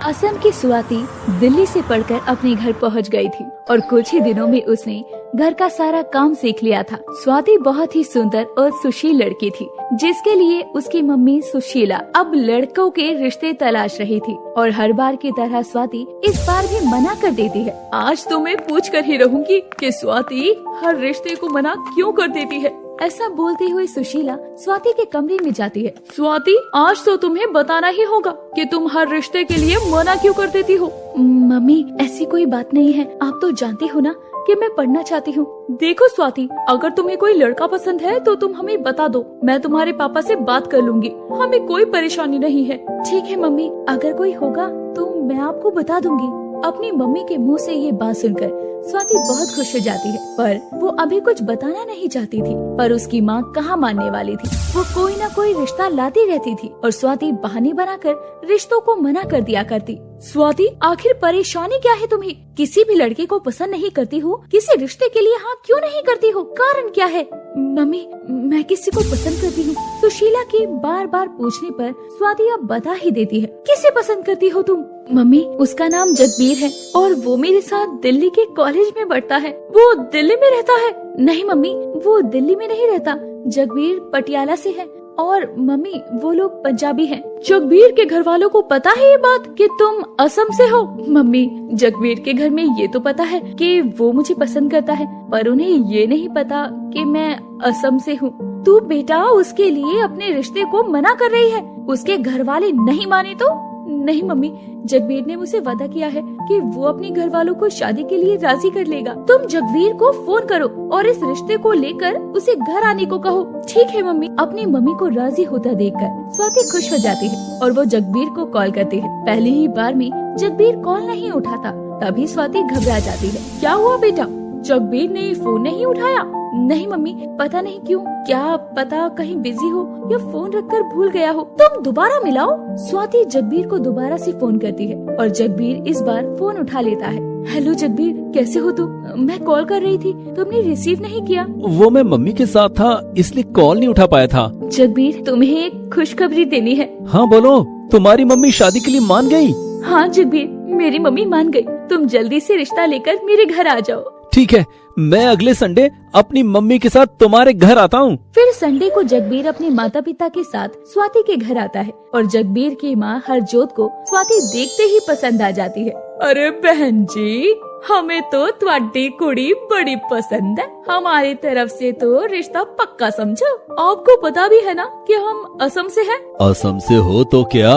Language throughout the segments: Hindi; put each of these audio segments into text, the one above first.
असम की स्वाति दिल्ली से पढ़कर अपने घर पहुंच गई थी और कुछ ही दिनों में उसने घर का सारा काम सीख लिया था। स्वाति बहुत ही सुंदर और सुशील लड़की थी, जिसके लिए उसकी मम्मी सुशीला अब लड़कों के रिश्ते तलाश रही थी। और हर बार की तरह स्वाति इस बार भी मना कर देती है। आज तो मैं पूछ कर ही रहूंगी कि स्वाति हर रिश्ते को मना क्यों कर देती है। ऐसा बोलती हुई सुशीला स्वाति के कमरे में जाती है। स्वाति, आज तो तुम्हें बताना ही होगा कि तुम हर रिश्ते के लिए मना क्यों कर देती हो। मम्मी, ऐसी कोई बात नहीं है, आप तो जानती हो ना कि मैं पढ़ना चाहती हूँ। देखो स्वाति, अगर तुम्हें कोई लड़का पसंद है तो तुम हमें बता दो, मैं तुम्हारे पापा से बात कर लूंगी, हमें कोई परेशानी नहीं है। ठीक है मम्मी, अगर कोई होगा तो मैं आपको बता दूंगी। अपनी मम्मी के मुंह से ये बात सुनकर स्वाति बहुत खुश हो जाती है, पर वो अभी कुछ बताना नहीं चाहती थी। पर उसकी माँ कहाँ मानने वाली थी, वो कोई न कोई रिश्ता लाती रहती थी और स्वाति बहाने बनाकर रिश्तों को मना कर दिया करती। स्वाति, आखिर परेशानी क्या है तुम्हें? किसी भी लड़के को पसंद नहीं करती हो, किसी रिश्ते के लिए हाँ क्यों नहीं करती हो? कारण क्या है? मम्मी, मैं किसी को पसंद करती हूँ। सुशीला के बार बार पूछने पर स्वाति अब बता ही देती है। किसे पसंद करती हो तुम? मम्मी, उसका नाम जगबीर है और वो मेरे साथ दिल्ली के कॉलेज में पढ़ता है। वो दिल्ली में रहता है? नहीं मम्मी, वो दिल्ली में नहीं रहता, जगबीर पटियाला से है। और मम्मी, वो लोग पंजाबी हैं। जगबीर के घर वालों को पता है ये बात कि तुम असम से हो? मम्मी, जगबीर के घर में ये तो पता है कि वो मुझे पसंद करता है, पर उन्हें ये नहीं पता कि मैं असम से हूँ। तू बेटा उसके लिए अपने रिश्ते को मना कर रही है, उसके घर वाले नहीं माने तो? नहीं मम्मी, जगबीर ने मुझे वादा किया है कि वो अपने घर वालों को शादी के लिए राजी कर लेगा। तुम जगबीर को फोन करो और इस रिश्ते को लेकर उसे घर आने को कहो। ठीक है मम्मी। अपनी मम्मी को राजी होता देखकर स्वाति खुश हो जाती है और वो जगबीर को कॉल करती है। पहली ही बार में जगबीर कॉल नहीं उठाता, तभी स्वाति घबरा जाती है। क्या हुआ बेटा, जगबीर ने फोन नहीं उठाया? नहीं मम्मी, पता नहीं क्यों, क्या पता कहीं बिजी हो या फोन रखकर भूल गया हो। तुम दोबारा मिलाओ। स्वाति जगबीर को दोबारा से फोन करती है और जगबीर इस बार फोन उठा लेता है। हेलो जगबीर, कैसे हो तुम? मैं कॉल कर रही थी, तुमने रिसीव नहीं किया। वो मैं मम्मी के साथ था, इसलिए कॉल नहीं उठा पाया था। जगबीर, तुम्हें एक खुशखबरी देनी है। हाँ बोलो, तुम्हारी मम्मी शादी के लिए मान गई? हाँ जगबीर, मेरी मम्मी मान गई। तुम जल्दी से रिश्ता लेकर मेरे घर आ जाओ। ठीक है, मैं अगले संडे अपनी मम्मी के साथ तुम्हारे घर आता हूँ। फिर संडे को जगबीर अपने माता पिता के साथ स्वाति के घर आता है और जगबीर की माँ हरजोत को स्वाति देखते ही पसंद आ जाती है। अरे बहन जी, हमें तो तुम्हारी कुड़ी बड़ी पसंद है, हमारी तरफ से तो रिश्ता पक्का समझो। आपको पता भी है ना कि हम असम से हैं। असम से हो तो क्या,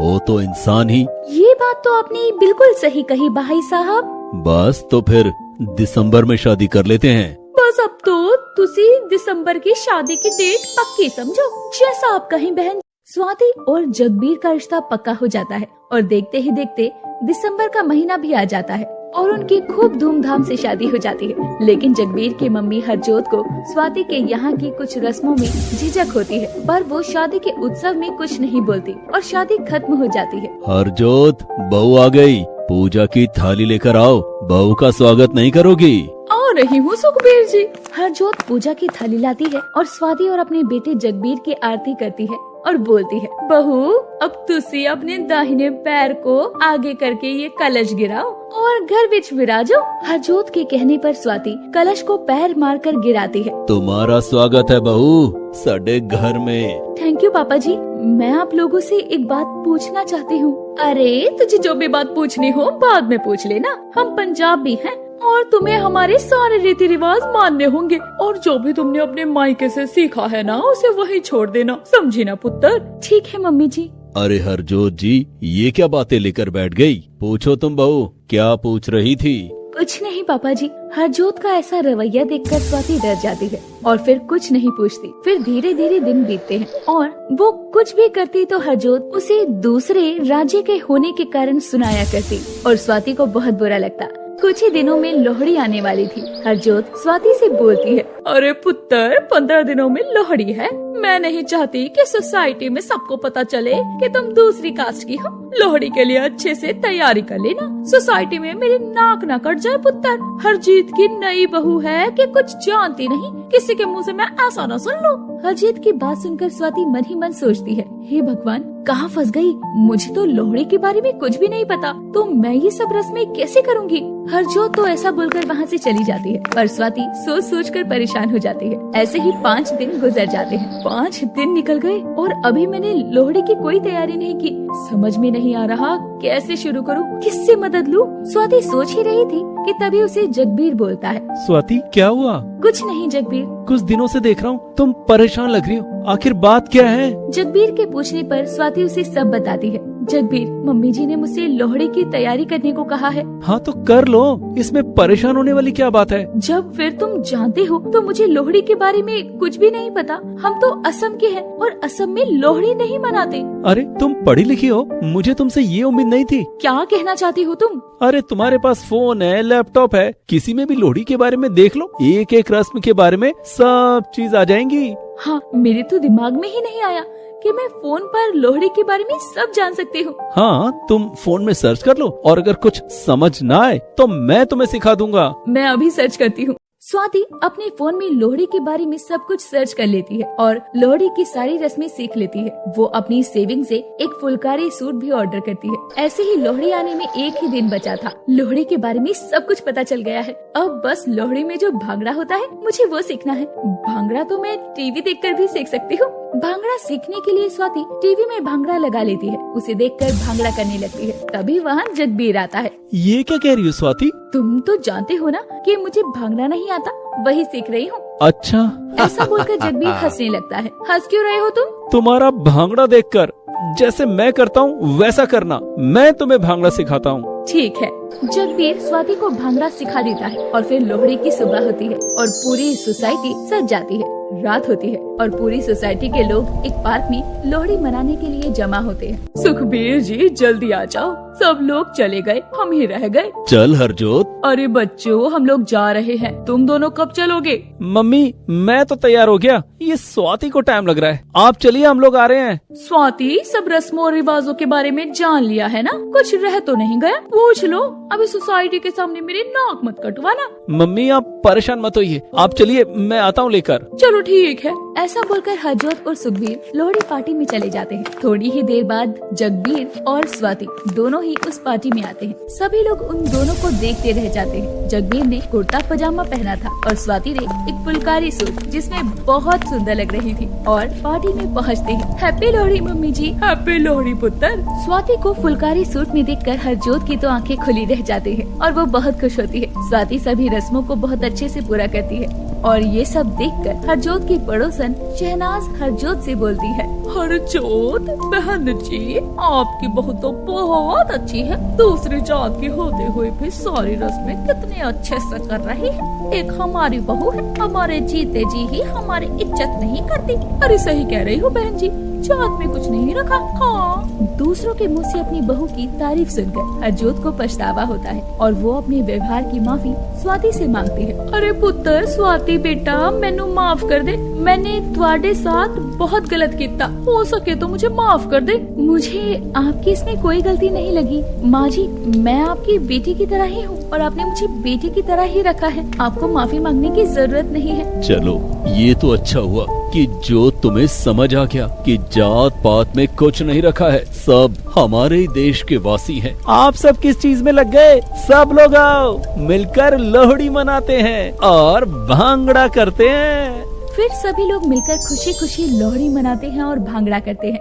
हो तो इंसान ही। ये बात तो आपने बिल्कुल सही कही भाई साहब। बस तो फिर दिसंबर में शादी कर लेते हैं। बस अब तो तुसी दिसंबर की शादी की डेट पक्की समझो, जैसा आप कहें बहन। स्वाति और जगबीर का रिश्ता पक्का हो जाता है और देखते ही देखते दिसंबर का महीना भी आ जाता है और उनकी खूब धूमधाम से शादी हो जाती है। लेकिन जगबीर की मम्मी हरजोत को स्वाति के यहाँ की कुछ रस्मों में झिझक होती है, पर वो शादी के उत्सव में कुछ नहीं बोलती और शादी खत्म हो जाती है। हरजोत, बहू आ गई, पूजा की थाली लेकर आओ, बहू का स्वागत नहीं करोगी? आ रही हूँ सुखबीर जी। हरजोत पूजा की थाली लाती है और स्वाति और अपने बेटे जगबीर की आरती करती है और बोलती है, बहू अब तुसी अपने दाहिने पैर को आगे करके ये कलश गिराओ और घर बिच विराजो। हरजोत के कहने पर स्वाति कलश को पैर मारकर गिराती है। तुम्हारा स्वागत है बहू साडे घर में। थैंक यू पापा जी। मैं आप लोगों से एक बात पूछना चाहती हूँ। अरे तुझे जो भी बात पूछनी हो बाद में पूछ लेना, हम पंजाबी हैं और तुम्हें हमारे सारे रीति रिवाज मानने होंगे और जो भी तुमने अपने मायके से सीखा है ना उसे वही छोड़ देना, समझी ना पुत्र? ठीक है मम्मी जी। अरे हरजोत जी, ये क्या बातें लेकर बैठ गई? पूछो तुम बहू, क्या पूछ रही थी? कुछ नहीं पापा जी। हरजोत का ऐसा रवैया देखकर स्वाति डर जाती है और फिर कुछ नहीं पूछती। फिर धीरे धीरे दिन बीतते हैं और वो कुछ भी करती तो हरजोत उसे दूसरे राज्य के होने के कारण सुनाया करती और स्वाति को बहुत बुरा लगता। कुछ ही दिनों में लोहड़ी आने वाली थी। हरजोत स्वाति से बोलती है, अरे पुत्र, 15 दिनों में लोहड़ी है, मैं नहीं चाहती कि सोसाइटी में सबको पता चले कि तुम दूसरी कास्ट की हो। लोहड़ी के लिए अच्छे से तैयारी कर लेना। सोसाइटी में मेरी नाक न कट जाए पुत्र। हरजीत की नई बहू है कि कुछ जानती नहीं, किसी के मुंह से मैं ऐसा न सुन लूं। हरजीत की बात सुनकर स्वाति मन ही मन सोचती है, हे भगवान, कहाँ फंस गई। मुझे तो लोहड़ी के बारे में कुछ भी नहीं पता, तो मैं ये सब रस्में कैसे करूँगी। हरजोत तो ऐसा बोलकर वहाँ से चली जाती है और स्वाति सोच सोच कर परेशान हो जाती है। ऐसे ही 5 दिन गुजर जाते हैं। 5 दिन निकल गए और अभी मैंने लोहड़ी की कोई तैयारी नहीं की। समझ में नहीं आ रहा कैसे शुरू करूँ, किससे मदद लूँ। स्वाति सोच ही रही थी कि तभी उसे जगबीर बोलता है। स्वाति, क्या हुआ? कुछ नहीं जगबीर। कुछ दिनों से देख रहा हूँ तुम परेशान लग रही हो, आखिर बात क्या है? जगबीर के पूछने पर स्वाति उसे सब बताती है। जगबीर, मम्मी जी ने मुझसे लोहड़ी की तैयारी करने को कहा है। हाँ तो कर लो, इसमें परेशान होने वाली क्या बात है। जब फिर तुम जानते हो तो मुझे लोहड़ी के बारे में कुछ भी नहीं पता। हम तो असम के हैं और असम में लोहड़ी नहीं मनाते। अरे तुम पढ़ी लिखी हो, मुझे तुमसे ये उम्मीद नहीं थी। क्या कहना चाहती हो तुम? अरे तुम्हारे पास फोन है, लैपटॉप है, किसी में भी लोहड़ी के बारे में देख लो, एक एक रस्म के बारे में सब चीज आ जाएंगी। हाँ, मेरे तो दिमाग में ही नहीं आया कि मैं फोन पर लोहड़ी के बारे में सब जान सकती हूँ। हाँ, तुम फोन में सर्च कर लो और अगर कुछ समझ ना आए तो मैं तुम्हें सिखा दूंगा। मैं अभी सर्च करती हूँ। स्वाति अपने फोन में लोहड़ी के बारे में सब कुछ सर्च कर लेती है और लोहड़ी की सारी रस्में सीख लेती है। वो अपनी सेविंग से एक फुलकारी सूट भी ऑर्डर करती है। ऐसे ही लोहड़ी आने में एक ही दिन बचा था। लोहड़ी के बारे में सब कुछ पता चल गया है। अब बस लोहड़ी में जो भांगड़ा होता है मुझे वो सीखना है। भांगड़ा तो मैं टीवी देखकर भी सीख सकती हूँ। भांगड़ा सीखने के लिए स्वाति टीवी में भांगड़ा लगा लेती है। उसे देखकर भांगड़ा करने लगती है। तभी वहाँ जगबीर आता है। ये क्या कह रही हो स्वाति? तुम तो जानते हो ना कि मुझे भांगड़ा नहीं आता, वही सीख रही हूँ। अच्छा। ऐसा बोलकर जगबीर हंसने लगता है। हंस क्यों रहे हो तुम? तुम्हारा भांगड़ा देखकर जैसे मैं करता हूँ वैसा करना, मैं तुम्हें भांगड़ा सिखाता हूँ। ठीक है। जगबीर स्वाति को भांगड़ा सिखा देता है और फिर लोहड़ी की सुबह होती है और पूरी सोसाइटी सज जाती है। रात होती है और पूरी सोसाइटी के लोग एक पार्क में लोहड़ी मनाने के लिए जमा होते हैं। सुखबीर जी जल्दी आ जाओ, सब लोग चले गए, हम ही रह गए। चल हरजोत। अरे बच्चों, हम लोग जा रहे हैं, तुम दोनों कब चलोगे? मम्मी, मैं तो तैयार हो गया, ये स्वाति को टाइम लग रहा है, आप चलिए, हम लोग आ रहे हैं। स्वाति, सब रस्मों और रिवाजों के बारे में जान लिया है ना? कुछ रह तो नहीं गया? पूछ लो। अभी सोसाइटी के सामने मेरी नाक मत कटवाना। मम्मी आप परेशान मत होइए, आप चलिए, मैं आता हूँ लेकर। चलो ठीक है। ऐसा बोलकर हरजोत और सुखबीर लोहड़ी पार्टी में चले जाते हैं। थोड़ी ही देर बाद जगबीर और स्वाति दोनों ही उस पार्टी में आते हैं। सभी लोग उन दोनों को देखते रह जाते हैं। जगबीर ने कुर्ता पजामा पहना था और स्वाति ने एक फुलकारी सूट जिसमें बहुत सुंदर लग रही थी। और पार्टी में पहुँचते ही हैप्पी लोहड़ी मम्मी जी, हैप्पी लोहड़ी पुत्र। स्वाति को फुलकारी सूट में देखकर हरजोत की तो आंखें खुली रह जाती है और वो बहुत खुश होती है। स्वाति सभी रस्मों को बहुत अच्छे से पूरा करती है और ये सब देखकर हरजोत की पड़ोसन शहनाज हरजोत से बोलती है, हरजोत बहन जी, आपकी बहू तो बहुत अच्छी है। दूसरी जात की होते हुए भी सारी रस्में कितने अच्छे से कर रही है। एक हमारी बहू है, हमारे जीते जी ही हमारी इज्जत नहीं करती। अरे सही कह रही हो बहन जी, जात में कुछ नहीं रखा। हाँ। दूसरों के मुँह से अपनी बहू की तारीफ सुनकर हरजोत को पछतावा होता है और वो अपने व्यवहार की माफी स्वाति से मांगती है। अरे पुत्र स्वाति बेटा, मैनू माफ कर दे, मैंने तुम्हारे साथ बहुत गलत किया, हो सके तो मुझे माफ कर दे। मुझे आपकी इसमें कोई गलती नहीं लगी माँ जी, मैं आपकी बेटी की तरह ही हूँ और आपने मुझे बेटी की तरह ही रखा है, आपको माफी मांगने की जरूरत नहीं है। चलो ये तो अच्छा हुआ कि जो तुम्हें समझ आ गया कि जात पात में कुछ नहीं रखा है, सब हमारे ही देश के वासी हैं। आप सब किस चीज में लग गए? सब लोग आओ, मिलकर लोहड़ी मनाते हैं और भांगड़ा करते हैं। फिर सभी लोग मिलकर खुशी खुशी लोहड़ी मनाते हैं और भांगड़ा करते हैं।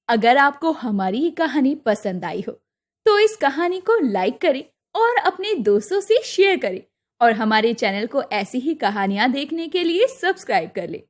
अगर आपको हमारी ये कहानी पसंद आई हो तो इस कहानी को लाइक करें और अपने दोस्तों से शेयर करें और हमारे चैनल को ऐसी ही कहानियाँ देखने के लिए सब्सक्राइब कर लें।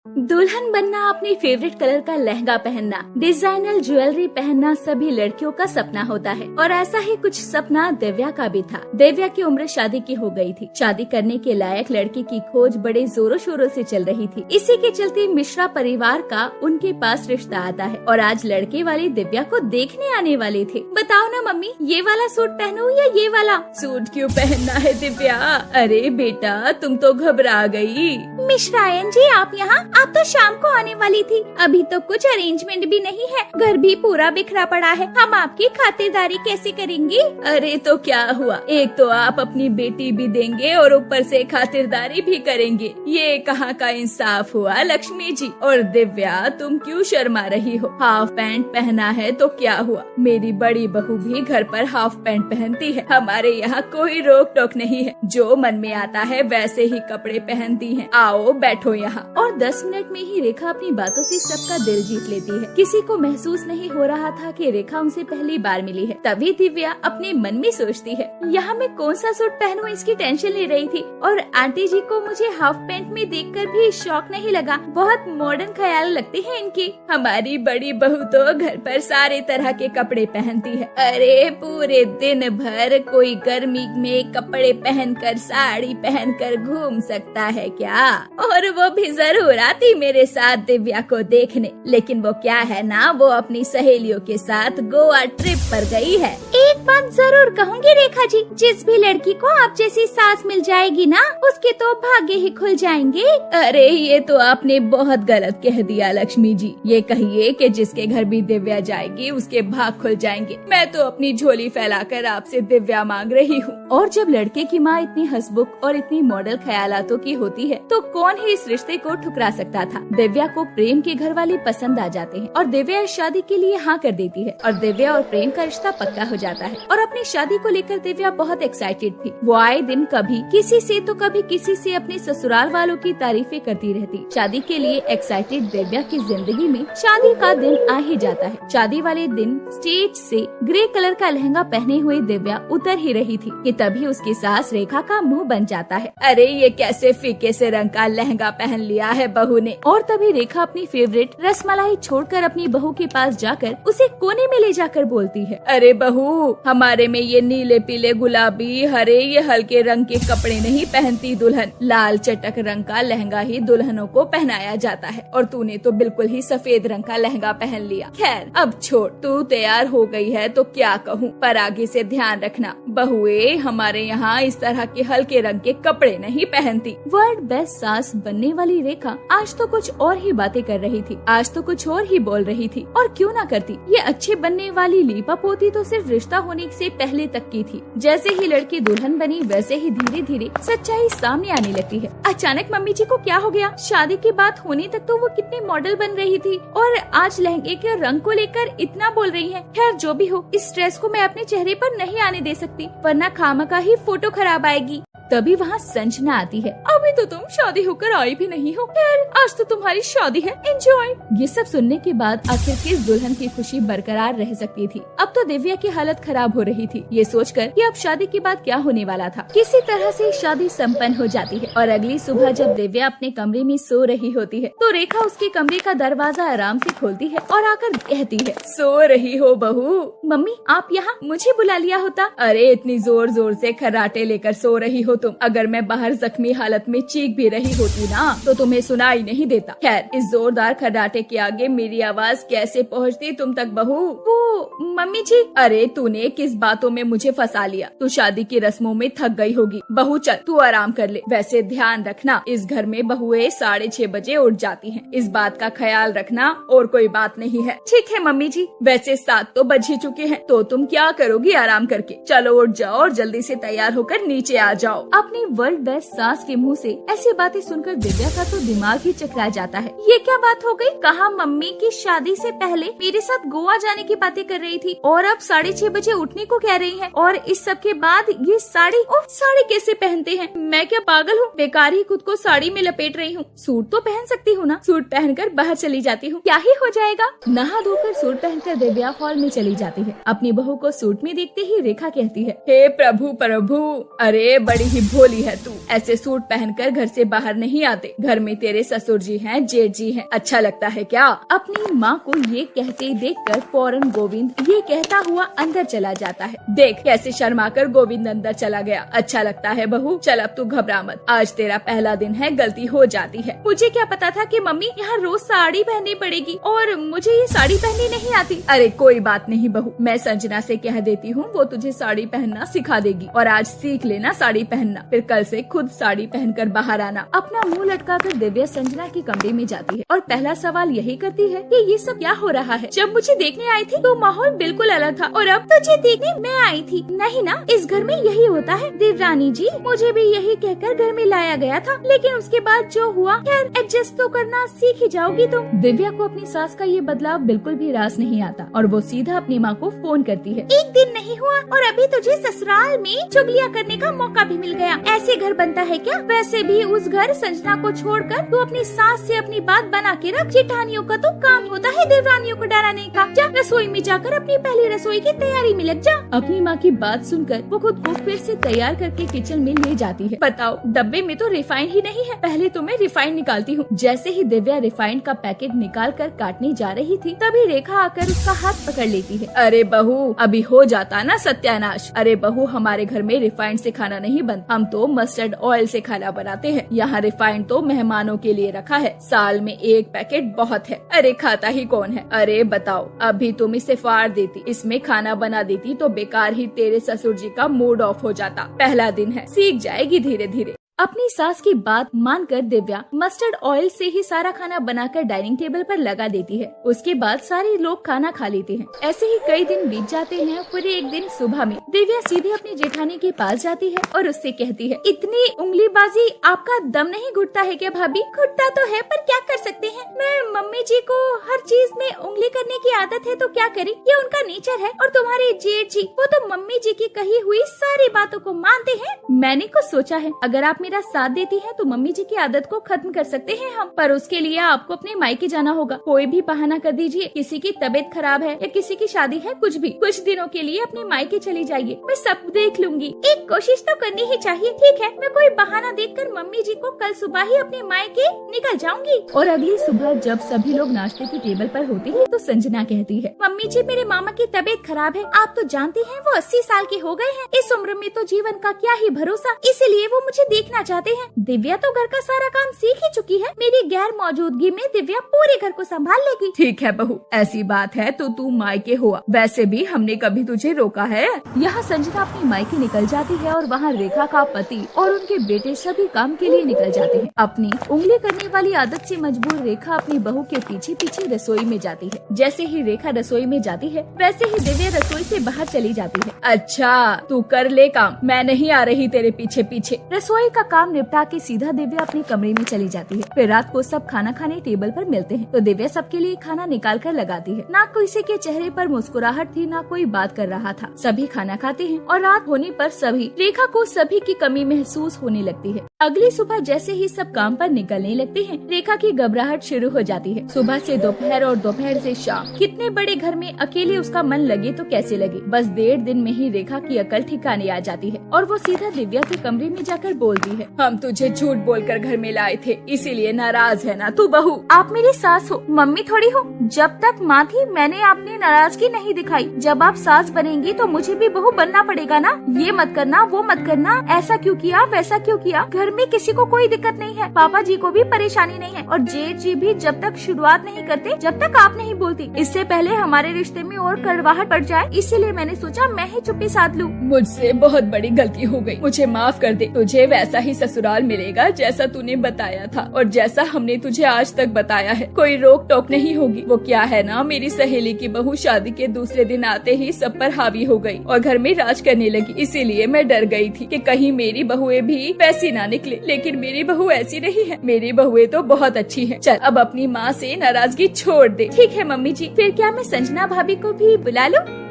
दुल्हन बनना, अपने फेवरेट कलर का लहंगा पहनना, डिजाइनर ज्वेलरी पहनना सभी लड़कियों का सपना होता है और ऐसा ही कुछ सपना दिव्या का भी था। दिव्या की उम्र शादी की हो गई थी। शादी करने के लायक लड़के की खोज बड़े जोरों शोरों से चल रही थी। इसी के चलते मिश्रा परिवार का उनके पास रिश्ता आता है और आज लड़के वाले दिव्या को देखने आने वाले थे। बताओ ना मम्मी, ये वाला सूट पहनूं या ये वाला? सूट क्यों पहनना है दिव्या? अरे बेटा, तुम तो घबरा गई। मिश्रायन जी, आप यहाँ आप तो शाम को आने वाली थी, अभी तो कुछ अरेंजमेंट भी नहीं है, घर भी पूरा बिखरा पड़ा है, हम आपकी खातिरदारी कैसे करेंगे? अरे तो क्या हुआ, एक तो आप अपनी बेटी भी देंगे और ऊपर से खातिरदारी भी करेंगे, ये कहाँ का इंसाफ हुआ लक्ष्मी जी। और दिव्या तुम क्यों शर्मा रही हो, हाफ पैंट पहना है तो क्या हुआ, मेरी बड़ी बहू भी घर पर हाफ पैंट पहनती है, हमारे यहाँ कोई रोक टोक नहीं है, जो मन में आता है वैसे ही कपड़े पहनती है, आओ बैठो यहाँ। और 10 मिनट में ही रेखा अपनी बातों से सबका दिल जीत लेती है। किसी को महसूस नहीं हो रहा था कि रेखा उनसे पहली बार मिली है। तभी दिव्या अपने मन में सोचती है, यहाँ मैं कौन सा सूट पहनूं इसकी टेंशन ले रही थी, और आंटी जी को मुझे हाफ पैंट में देखकर भी शौक नहीं लगा, बहुत मॉडर्न ख्याल लगते हैं इनके। हमारी बड़ी बहू तो घर पर सारे तरह के कपड़े पहनती है, अरे पूरे दिन भर कोई गर्मी में कपड़े पहनकर साड़ी पहनकर घूम सकता है क्या? और वो भी जरूर आती मेरे साथ दिव्या को देखने, लेकिन वो क्या है ना, वो अपनी सहेलियों के साथ गोवा ट्रिप पर गई है। एक बात जरूर कहूँगी रेखा जी, जिस भी लड़की को आप जैसी सास मिल जाएगी ना, उसके तो भाग्य ही खुल जाएंगे। अरे ये तो आपने बहुत गलत कह दिया लक्ष्मी जी, ये कहिए कि जिसके घर भी दिव्या जाएगी उसके भाग खुल जाएंगे। मैं तो अपनी झोली फैलाकर आपसे दिव्या मांग रही हूँ। और जब लड़के की माँ इतनी हंसमुख और इतनी मॉडल ख्यालातों की होती है तो कौन ही इस रिश्ते को ठुकरा सकता था। दिव्या को प्रेम के घर वाले पसंद आ जाते हैं और दिव्या इस शादी के लिए हाँ कर देती है और दिव्या और प्रेम का रिश्ता पक्का हो जाता है। और अपनी शादी को लेकर दिव्या बहुत एक्साइटेड थी। वो आए दिन कभी किसी से तो कभी किसी से अपने ससुराल वालों की तारीफें करती रहती। शादी के लिए एक्साइटेड दिव्या की जिंदगी में शादी का दिन आ ही जाता है। शादी वाले दिन स्टेज से ग्रे कलर का लहंगा पहने हुए दिव्या उतर ही रही थी कि तभी उसकी सास रेखा का मुंह बन जाता है, अरे ये कैसे फीके से रंग का लहंगा पहन लिया है बहू ने। और तभी रेखा अपनी फेवरेट रसमलाई छोड़कर अपनी बहू के पास जाकर उसे कोने में ले जाकर बोलती है, अरे बहू हमारे में ये नीले पीले गुलाबी हरे ये हल्के रंग के कपड़े नहीं पहनती दुल्हन, लाल चटक रंग का लहंगा ही दुल्हनों को पहनाया जाता है और तूने तो बिल्कुल ही सफेद रंग का लहंगा पहन लिया। खैर अब छोड़, तू तैयार हो गई है तो क्या कहूँ, पर आगे से ध्यान रखना बहुए हमारे यहाँ इस तरह के हल्के रंग के कपड़े नहीं पहनती। वर्ल्ड बेस्ट सास बनने वाली रेखा आज तो कुछ और ही बातें कर रही थी, आज तो कुछ और ही बोल रही थी। और क्यों ना करती, ये अच्छे बनने वाली लीपा पोती तो सिर्फ रिश्ता होने से पहले तक की थी। जैसे ही लड़की दुल्हन बनी वैसे ही धीरे धीरे सच्चाई सामने आने लगती है। अचानक मम्मी जी को क्या हो गया, शादी की बात होने तक तो वो कितनी मॉडल बन रही थी और आज लहंगे के रंग को लेकर इतना बोल रही है। खैर जो भी हो, इस स्ट्रेस को मैं अपने चेहरे पर नहीं आने दे सकती, वरना खामखा ही फोटो खराब आएगी। तभी वहाँ संजना आती है, अभी तो तुम शादी होकर आई भी नहीं हो, खैर आज तो तुम्हारी शादी है, एंजॉय। ये सब सुनने के बाद आखिर किस दुल्हन की खुशी बरकरार रह सकती थी। अब तो दिव्या की हालत खराब हो रही थी, ये सोचकर कि अब शादी के बाद क्या होने वाला था। किसी तरह से शादी संपन्न हो जाती है और अगली सुबह जब दिव्या अपने कमरे में सो रही होती है तो रेखा उसके कमरे का दरवाजा आराम से खोलती है और आकर कहती है, सो रही हो बहू? मम्मी आप यहाँ, मुझे बुला लिया होता। अरे इतनी जोर जोर से खर्राटे लेकर सो रही हो तुम, अगर मैं बाहर जख्मी हालत में चीख भी रही होती ना तो तुम्हें सुनाई नहीं देता। खैर इस जोरदार खर्राटे के आगे मेरी आवाज कैसे पहुंचती तुम तक बहू? वो मम्मी जी। अरे तूने किस बातों में मुझे फंसा लिया, तू शादी की रस्मों में थक गई होगी। बहू चल तू आराम कर ले। वैसे ध्यान रखना, इस घर में बहुएं 6:30 बजे उठ जाती हैं, इस बात का ख्याल रखना, और कोई बात नहीं है। ठीक है मम्मी जी। वैसे 7 तो बज ही चुके हैं, तो तुम क्या करोगी आराम करके? चलो उठ जाओ और जल्दी से तैयार होकर नीचे आ जाओ। अपनी वर्ल्ड बेस्ट सास के मुंह से ऐसी बातें सुनकर दिव्या का तो दिमाग ही चकरा जाता है। ये क्या बात हो गई? कहा मम्मी की शादी से पहले मेरे साथ गोवा जाने की बातें कर रही थी और अब 6:30 बजे उठने को कह रही है, और इस सब के बाद ये साड़ी, साड़ी कैसे पहनते हैं? मैं क्या पागल हूँ? बेकार ही खुद को साड़ी में लपेट रही हूँ। सूट तो पहन सकती हूँ ना, सूट पहनकर बाहर चली जाती हूँ, क्या ही हो जाएगा। नहा धोकर सूट पहनकर दिव्या हॉल में चली जाती है। अपनी बहू को सूट में देखते ही रेखा कहती है, हे प्रभु प्रभु, अरे बड़ी ही भोली है तू, ऐसे सूट पहनकर घर से बाहर नहीं आते। घर में तेरे ससुर जी हैं, जेठ जी हैं, अच्छा लगता है क्या? अपनी माँ को ये कहते देखकर फौरन गोविंद ये कहता हुआ अंदर चला जाता है। देख कैसे शर्माकर गोविंद अंदर चला गया। अच्छा लगता है बहू, चल अब तू घबरा मत, आज तेरा पहला दिन है, गलती हो जाती है। मुझे क्या पता था कि मम्मी यहाँ रोज साड़ी पहननी पड़ेगी और मुझे ये साड़ी पहननी नहीं आती। अरे कोई बात नहीं बहू, मैं संजना से कह देती हूँ, वो तुझे साड़ी पहनना सिखा देगी और आज सीख लेना साड़ी पहन पहनना, फिर कल से खुद साड़ी पहनकर बाहर आना। अपना मुंह लटकाकर दिव्या संजना के कमरे में जाती है और पहला सवाल यही करती है कि ये सब क्या हो रहा है। जब मुझे देखने आई थी तो माहौल बिल्कुल अलग था और अब तुझे देखने मैं आई थी। नहीं ना, इस घर में यही होता है देवरानी जी, मुझे भी यही कहकर घर में लाया गया था, लेकिन उसके बाद जो हुआ, खैर एडजस्ट तो करना सीख ही जाओगी तुम। दिव्या को अपनी सास का ये बदलाव बिल्कुल भी रास नहीं आता और वो सीधा अपनी माँ को फोन करती है। एक दिन नहीं हुआ और अभी तुझे ससुराल में चुगलियाँ करने का मौका भी मिल गया। ऐसे घर बनता है क्या? वैसे भी उस घर संजना को छोड़कर तू अपनी सास से अपनी बात बना के रख। जेठानियों का तो काम होता है देवरानियों को डराने का। जा रसोई में जाकर अपनी पहली रसोई की तैयारी में लग जा। अपनी माँ की बात सुनकर वो खुद को फिर से तैयार करके किचन में ले जाती है। बताओ, डब्बे में तो रिफाइंड ही नहीं है। पहले तो मैं रिफाइंड निकालती हूँ। जैसे ही दिव्या रिफाइंड का पैकेट निकाल कर काटने जा रही थी, तभी रेखा आकर उसका हाथ पकड़ लेती है। अरे बहू, अभी हो जाता ना सत्यानाश। अरे बहू, हमारे घर में रिफाइंड से खाना नहीं बनता, हम तो मस्टर्ड ऑयल से खाना बनाते हैं। यहाँ रिफाइंड तो मेहमानों के लिए रखा है, साल में एक पैकेट बहुत है। अरे खाता ही कौन है? अरे बताओ, अभी तुम इसे फाड़ देती, इसमें खाना बना देती तो बेकार ही तेरे ससुर जी का मूड ऑफ हो जाता। पहला दिन है, सीख जाएगी धीरे धीरे। अपनी सास की बात मानकर दिव्या मस्टर्ड ऑयल से ही सारा खाना बनाकर डाइनिंग टेबल पर लगा देती है। उसके बाद सारे लोग खाना खा लेते हैं। ऐसे ही कई दिन बीत जाते हैं। फिर एक दिन सुबह में दिव्या सीधे अपनी जेठानी के पास जाती है और उससे कहती है, इतनी उंगलीबाजी आपका दम नहीं घुटता है क्या भाभी? घुटता तो है, पर क्या कर सकते हैं। मैं मम्मी जी को हर चीज में उंगली करने की आदत है तो क्या करे, ये उनका नेचर है। और तुम्हारे जेठ जी, वो तो मम्मी जी की कही हुई सारी बातों को मानते हैं। मैंने कुछ सोचा है, अगर आप मेरा साथ देती हैं तो मम्मी जी की आदत को खत्म कर सकते हैं हम, पर उसके लिए आपको अपने मायके जाना होगा। कोई भी बहाना कर दीजिए, किसी की तबीयत खराब है या किसी की शादी है, कुछ भी, कुछ दिनों के लिए अपने मायके चली जाइए, मैं सब देख लूंगी। एक कोशिश तो करनी ही चाहिए। ठीक है, मैं कोई बहाना देखकर मम्मी जी को कल सुबह ही अपने मायके निकल जाऊंगी। और अगली सुबह जब सभी लोग नाश्ते की टेबल पर होते हैं तो संजना कहती है, मम्मी जी, मेरे मामा की तबीयत खराब है। आप तो जानती हैं वो 80 साल के हो गए हैं। इस उम्र में तो जीवन का क्या ही भरोसा, इसीलिए वो मुझे देखना चाहते हैं। दिव्या तो घर का सारा काम सीख ही चुकी है, मेरी गैर मौजूदगी में दिव्या पूरे घर को संभाल लेगी। ठीक है बहू, ऐसी बात है तो तू मायके हुआ, वैसे भी हमने कभी तुझे रोका है। यहाँ संजना अपनी मायके निकल जाती है और वहाँ रेखा का पति और उनके बेटे सभी काम के लिए निकल जाते हैं। अपनी उंगली करने वाली आदत से मजबूर रेखा अपनी बहू के पीछे पीछे रसोई में जाती है। जैसे ही रेखा रसोई में जाती है, वैसे ही दिव्या रसोई से बाहर चली जाती है। अच्छा, तू कर ले काम, मैं नहीं आ रही तेरे पीछे पीछे। रसोई का काम निपटा के सीधा दिव्या अपने कमरे में चली जाती है। फिर रात को सब खाना खाने टेबल पर मिलते हैं तो दिव्या सबके लिए खाना निकाल कर लगाती है। ना किसी के चेहरे पर मुस्कुराहट थी, ना कोई बात कर रहा था। सभी खाना खाते हैं और रात होने पर सभी रेखा को सभी की कमी महसूस होने लगती है। अगली सुबह जैसे ही सब काम पर निकलने लगते हैं, रेखा की घबराहट शुरू हो जाती है। सुबह से दोपहर और दोपहर से शाम, कितने बड़े घर में अकेले उसका मन लगे तो कैसे लगे। बस 1.5 दिन में ही रेखा की अकल ठिकाने आ जाती है और वो सीधा दिव्या के कमरे में जाकर बोलती है, हम तुझे झूठ बोलकर घर में लाए थे, इसीलिए नाराज है ना तू बहू। आप मेरी सास हो, मम्मी थोड़ी हो। जब तक माँ थी मैंने अपनी नाराजगी नहीं दिखाई। जब आप सास बनेंगी तो मुझे भी बहू बनना पड़ेगा ना। ये मत करना, वो मत करना, ऐसा क्यों किया, वैसा क्यों किया। घर में किसी को कोई दिक्कत नहीं है, पापा जी को भी परेशानी नहीं है और जेठ जी भी जब तक शुरुआत नहीं करते जब तक आप नहीं बोलती। इससे पहले हमारे रिश्ते में और कड़वाहट पड़ जाए, इसीलिए मैंने सोचा मैं ही चुप्पी साध लूं। मुझसे बहुत बड़ी गलती हो गई, मुझे माफ कर दे। तुझे वैसा ही ससुराल मिलेगा जैसा तूने बताया था और जैसा हमने तुझे आज तक बताया है। कोई रोक टोक नहीं होगी। वो क्या है ना, मेरी सहेली की बहू शादी के दूसरे दिन आते ही सब पर हावी हो गई और घर में राज करने लगी। इसीलिए मैं डर गई थी कि कहीं मेरी बहुएं भी वैसी ना निकले, लेकिन मेरी बहू ऐसी नहीं है। मेरी बहुएं तो बहुत अच्छी है। चल अब अपनी माँ से नाराजगी छोड़ दे। ठीक है मम्मी जी, फिर क्या मैं संजना भाभी को भी बुला लूं?